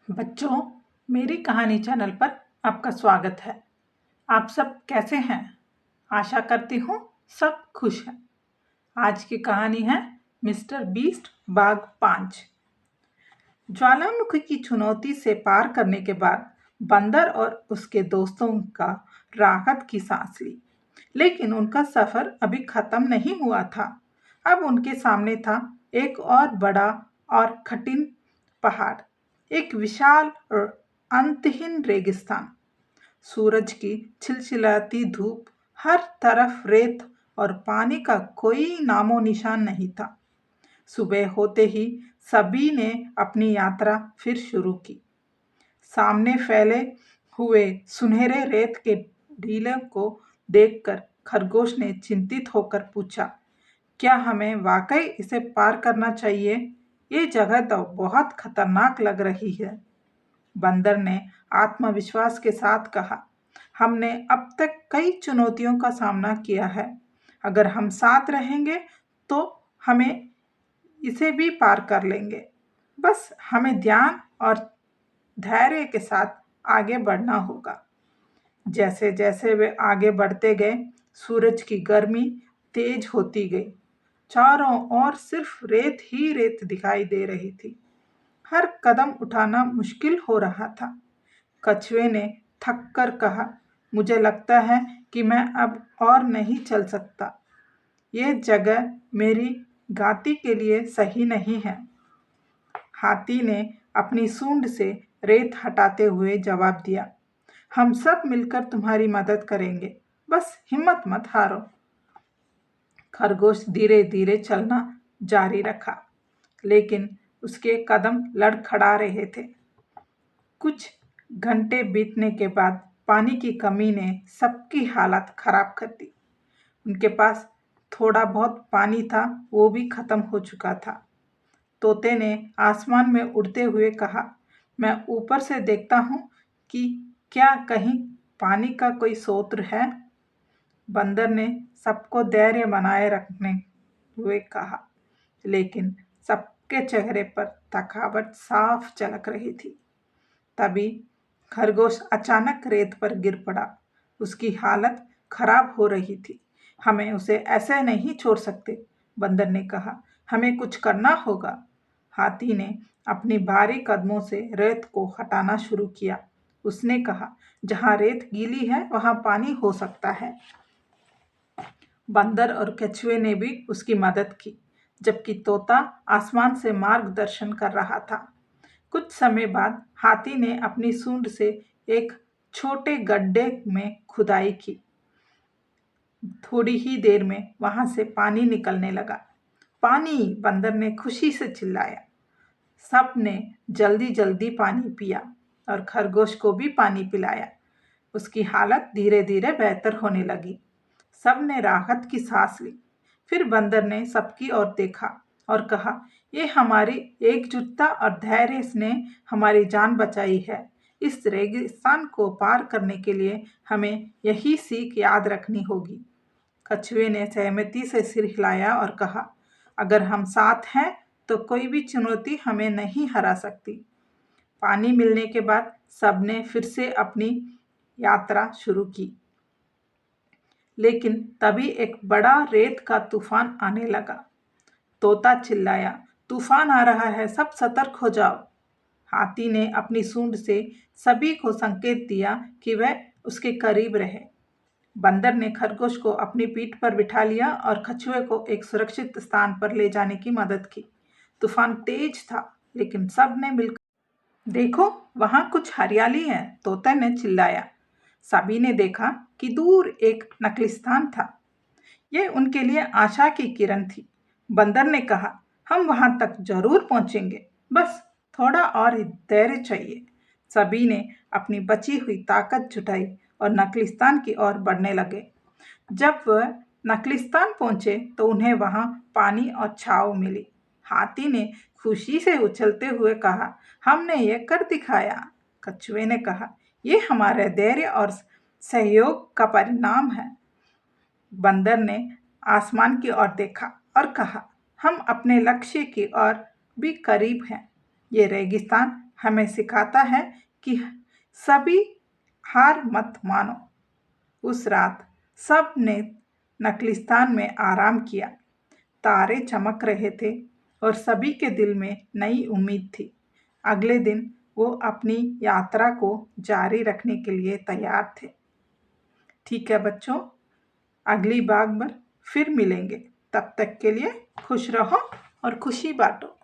बच्चों, मेरी कहानी चैनल पर आपका स्वागत है। आप सब कैसे हैं? आशा करती हूँ सब खुश हैं। आज की कहानी है मिस्टर बीस्ट बाघ 5। ज्वालामुखी की चुनौती से पार करने के बाद बंदर और उसके दोस्तों का राहत की सांस ली, लेकिन उनका सफर अभी खत्म नहीं हुआ था। अब उनके सामने था एक और बड़ा और कठिन पहाड़, एक विशाल और अंतहीन रेगिस्तान। सूरज की चिलचिलाती धूप, हर तरफ रेत और पानी का कोई नामो निशान नहीं था। सुबह होते ही सभी ने अपनी यात्रा फिर शुरू की। सामने फैले हुए सुनहरे रेत के टीलों को देखकर खरगोश ने चिंतित होकर पूछा, क्या हमें वाकई इसे पार करना चाहिए? ये जगह तो बहुत खतरनाक लग रही है। बंदर ने आत्मविश्वास के साथ कहा, हमने अब तक कई चुनौतियों का सामना किया है। अगर हम साथ रहेंगे तो हमें इसे भी पार कर लेंगे। बस हमें ध्यान और धैर्य के साथ आगे बढ़ना होगा। जैसे जैसे वे आगे बढ़ते गए, सूरज की गर्मी तेज होती गई। चारों ओर सिर्फ रेत ही रेत दिखाई दे रही थी। हर कदम उठाना मुश्किल हो रहा था। कछुए ने थक कर कहा, मुझे लगता है कि मैं अब और नहीं चल सकता। ये जगह मेरी घाटी के लिए सही नहीं है। हाथी ने अपनी सूंड से रेत हटाते हुए जवाब दिया, हम सब मिलकर तुम्हारी मदद करेंगे, बस हिम्मत मत हारो। खरगोश धीरे धीरे चलना जारी रखा, लेकिन उसके कदम लड़खड़ा रहे थे। कुछ घंटे बीतने के बाद पानी की कमी ने सबकी हालत खराब कर दी। उनके पास थोड़ा बहुत पानी था, वो भी खत्म हो चुका था। तोते ने आसमान में उड़ते हुए कहा, मैं ऊपर से देखता हूँ कि क्या कहीं पानी का कोई स्रोत है। बंदर ने सबको धैर्य बनाए रखने हुए कहा, लेकिन सबके चेहरे पर थकावट साफ झलक रही थी। तभी खरगोश अचानक रेत पर गिर पड़ा। उसकी हालत खराब हो रही थी। हमें उसे ऐसे नहीं छोड़ सकते, बंदर ने कहा, हमें कुछ करना होगा। हाथी ने अपनी भारी कदमों से रेत को हटाना शुरू किया। उसने कहा, जहाँ रेत गीली है वहाँ पानी हो सकता है। बंदर और कछुए ने भी उसकी मदद की, जबकि तोता आसमान से मार्गदर्शन कर रहा था। कुछ समय बाद हाथी ने अपनी सूंड से एक छोटे गड्ढे में खुदाई की। थोड़ी ही देर में वहां से पानी निकलने लगा। पानी! बंदर ने खुशी से चिल्लाया। सब ने जल्दी जल्दी पानी पिया और खरगोश को भी पानी पिलाया। उसकी हालत धीरे धीरे बेहतर होने लगी। सब ने राहत की सांस ली। फिर बंदर ने सबकी ओर देखा और कहा, ये हमारी एकजुटता और धैर्य ने हमारी जान बचाई है। इस रेगिस्तान को पार करने के लिए हमें यही सीख याद रखनी होगी। कछुए ने सहमति से सिर हिलाया और कहा, अगर हम साथ हैं तो कोई भी चुनौती हमें नहीं हरा सकती। पानी मिलने के बाद सबने फिर से अपनी यात्रा शुरू की, लेकिन तभी एक बड़ा रेत का तूफान आने लगा। तोता चिल्लाया, तूफान आ रहा है, सब सतर्क हो जाओ। हाथी ने अपनी सूंड से सभी को संकेत दिया कि वह उसके करीब रहे। बंदर ने खरगोश को अपनी पीठ पर बिठा लिया और कछुए को एक सुरक्षित स्थान पर ले जाने की मदद की। तूफान तेज था, लेकिन सब ने मिलकर देखो, वहां कुछ हरियाली है, तोते ने चिल्लाया। सभी ने देखा कि दूर एक नकलिस्तान था। यह उनके लिए आशा की किरण थी। बंदर ने कहा, हम वहां तक जरूर पहुंचेंगे, बस थोड़ा और धैर्य चाहिए। सभी ने अपनी बची हुई ताकत जुटाई और नकलिस्तान की ओर बढ़ने लगे। जब वह नकलिस्तान पहुंचे तो उन्हें वहां पानी और छांव मिली। हाथी ने खुशी से उछलते हुए कहा, हमने ये कर दिखाया। कछुए ने कहा, ये हमारे धैर्य और सहयोग का परिणाम है। बंदर ने आसमान की ओर देखा और कहा, हम अपने लक्ष्य की ओर भी करीब हैं। ये रेगिस्तान हमें सिखाता है कि सभी हार मत मानो। उस रात सब ने नकलिस्तान में आराम किया। तारे चमक रहे थे और सभी के दिल में नई उम्मीद थी। अगले दिन वो अपनी यात्रा को जारी रखने के लिए तैयार थे। ठीक है बच्चों, अगली बार फिर मिलेंगे। तब तक के लिए खुश रहो और खुशी बांटो।